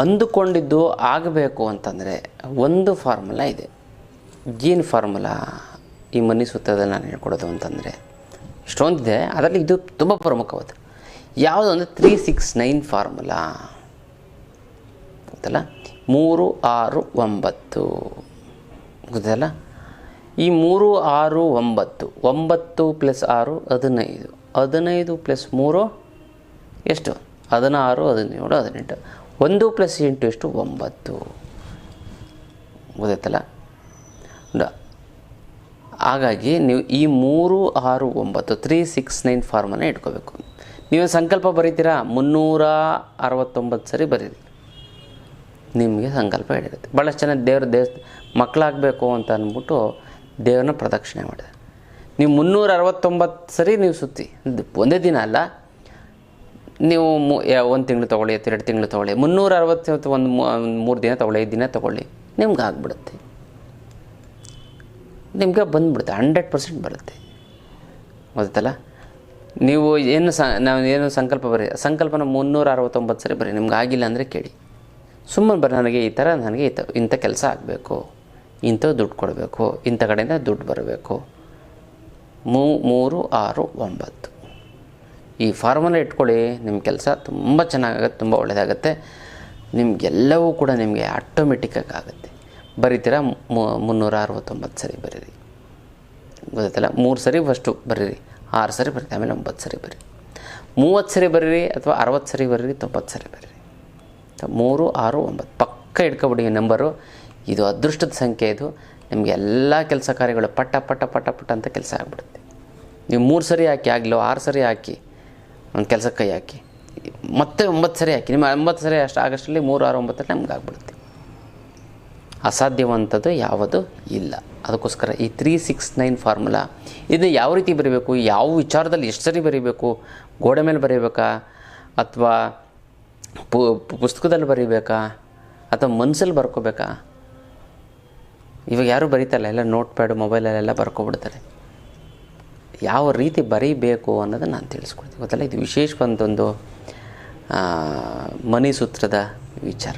ಅಂದುಕೊಂಡಿದ್ದು ಆಗಬೇಕು ಅಂತಂದರೆ ಒಂದು ಫಾರ್ಮುಲಾ ಇದೆ. ಏನು ಫಾರ್ಮುಲಾ ಈ ಮನಿ ಸೂತ್ರದಲ್ಲಿ ನಾನು ಹೇಳ್ಕೊಡೋದು ಅಂತಂದರೆ ಇಷ್ಟೊಂದಿದೆ, ಅದರಲ್ಲಿ ಇದು ತುಂಬ ಪ್ರಮುಖವಾದ. ಯಾವುದು ಅಂದರೆ 369 ಫಾರ್ಮುಲಾ ಗೊತ್ತಲ್ಲ. 3 6 9 ಗೊತ್ತಲ್ಲ. ಈ 3 6 9 9 + 6 15 15 + 3 ಎಷ್ಟು 16 17 18 1 + 8 ಎಷ್ಟು 9 ಗೊತ್ತಾಯ್ತಲ್ಲ. ಹಾಗಾಗಿ ನೀವು ಈ 3 6 9 369 ಫಾರ್ಮನ್ನು ಇಟ್ಕೋಬೇಕು. ನೀವು ಸಂಕಲ್ಪ ಬರೀತೀರಾ 369 ಸರಿ ಬರೀರಿ, ನಿಮಗೆ ಸಂಕಲ್ಪ ಹಿಡಿಯುತ್ತೆ. ಭಾಳಷ್ಟು ಜನ ದೇವ್ರ ಮಕ್ಕಳಾಗಬೇಕು ಅಂತ ಅಂದ್ಬಿಟ್ಟು ದೇವ್ರನ್ನ ಪ್ರದಕ್ಷಿಣೆ ಮಾಡಿದೆ. ನೀವು 369 ಸರಿ ನೀವು ಸುತ್ತಿ, ಒಂದೇ ದಿನ ಅಲ್ಲ, ನೀವು 1 ತಿಂಗಳು ತೊಗೊಳ್ಳಿ, 2 ತಿಂಗಳು ತೊಗೊಳ್ಳಿ, 360 ಒಂದು 3 ದಿನ ತೊಗೊಳ್ಳಿ, 5 ದಿನ ತೊಗೊಳ್ಳಿ, ನಿಮ್ಗೆ ಆಗಿಬಿಡುತ್ತೆ. ನಿಮ್ಗೆ ಬಂದುಬಿಡುತ್ತೆ, 100% ಬರುತ್ತೆ ಗೊತ್ತಲ್ಲ. ನೀವು ನಾವು ಏನು ಸಂಕಲ್ಪ ಬರೀ, ಸಂಕಲ್ಪನ 369 ಸರಿ ಬರೀ. ನಿಮ್ಗೆ ಆಗಿಲ್ಲ ಅಂದರೆ ಕೇಳಿ, ಸುಮ್ಮನೆ ಬರೀ ನನಗೆ ಈ ಥರ, ನನಗೆ ಇಂಥ ಕೆಲಸ ಆಗಬೇಕು, ಇಂಥ ದುಡ್ಡು ಕೊಡಬೇಕು, ಇಂಥ ಕಡೆಯಿಂದ ದುಡ್ಡು ಬರಬೇಕು, 3 6 9 ಈ ಫಾರ್ಮುಲಾ ಇಟ್ಕೊಳ್ಳಿ. ನಿಮ್ಮ ಕೆಲಸ ತುಂಬ ಚೆನ್ನಾಗಾಗುತ್ತೆ, ತುಂಬ ಒಳ್ಳೆಯದಾಗುತ್ತೆ. ನಿಮಗೆಲ್ಲವೂ ಕೂಡ ನಿಮಗೆ ಆಟೋಮೆಟಿಕ್ಕಾಗಿ ಆಗುತ್ತೆ. ಬರೀತೀರಾ 369 ಸರಿ ಬರೀರಿ ಗೊತ್ತಲ್ಲ. 3 ಸರಿ ಫಸ್ಟು ಬರೀರಿ, 6 ಸರಿ ಬರೀರಿ, ಆಮೇಲೆ 9 ಸರಿ ಬರೀರಿ, 30 ಸರಿ ಬರೀರಿ, ಅಥವಾ 60 ಸರಿ ಬರೀರಿ, 90 ಸರಿ ಬರೀರಿ. 3 6 9 ಪಕ್ಕ ಇಟ್ಕೊಬಿಡಿ ಈ ನಂಬರು. ಇದು ಅದೃಷ್ಟದ ಸಂಖ್ಯೆ. ಇದು ನಿಮಗೆ ಎಲ್ಲ ಕೆಲಸ ಕಾರ್ಯಗಳು ಪಟ್ಟ ಪಟ್ಟ ಪಟ್ಟ ಪಟ್ಟ ಅಂತ ಕೆಲಸ ಆಗಿಬಿಡುತ್ತೆ. ನೀವು 3 ಸರಿ ಹಾಕಿ ಆಗಲೋ 6 ಸರಿ ಹಾಕಿ ಒಂದು ಕೆಲಸಕ್ಕೆ ಕೈ ಹಾಕಿ, ಮತ್ತೆ 9 ಸರಿ ಹಾಕಿ, ನಿಮ್ಮ 9 ಸರಿ ಆಗಷ್ಟರಲ್ಲಿ 3 6 9 ನಮ್ಗೆ ಆಗ್ಬಿಡುತ್ತೆ. ಅಸಾಧ್ಯವಂಥದ್ದು ಯಾವುದು ಇಲ್ಲ. ಅದಕ್ಕೋಸ್ಕರ ಈ 369 ಫಾರ್ಮುಲಾ ಇದನ್ನು ಯಾವ ರೀತಿ ಬರೀಬೇಕು, ಯಾವ ವಿಚಾರದಲ್ಲಿ ಎಷ್ಟು ಸರಿ ಬರೀಬೇಕು, ಗೋಡೆ ಮೇಲೆ ಬರೀಬೇಕಾ, ಅಥವಾ ಪುಸ್ತಕದಲ್ಲಿ ಬರೀಬೇಕಾ, ಅಥವಾ ಮನಸ್ಸಲ್ಲಿ ಬರ್ಕೋಬೇಕಾ? ಇವಾಗ ಯಾರೂ ಬರೀತಲ್ಲ, ಎಲ್ಲ ನೋಟ್ ಪ್ಯಾಡು ಮೊಬೈಲಲ್ಲೆಲ್ಲ ಬರ್ಕೊಬಿಡ್ತಾರೆ. ಯಾವ ರೀತಿ ಬರೀಬೇಕು ಅನ್ನೋದನ್ನು ನಾನು ತಿಳಿಸ್ಕೊಡ್ತೀನಿ ಗೊತ್ತಲ್ಲ. ಇದು ವಿಶೇಷವಾದೊಂದು ಮನಿ ಸೂತ್ರದ ವಿಚಾರ.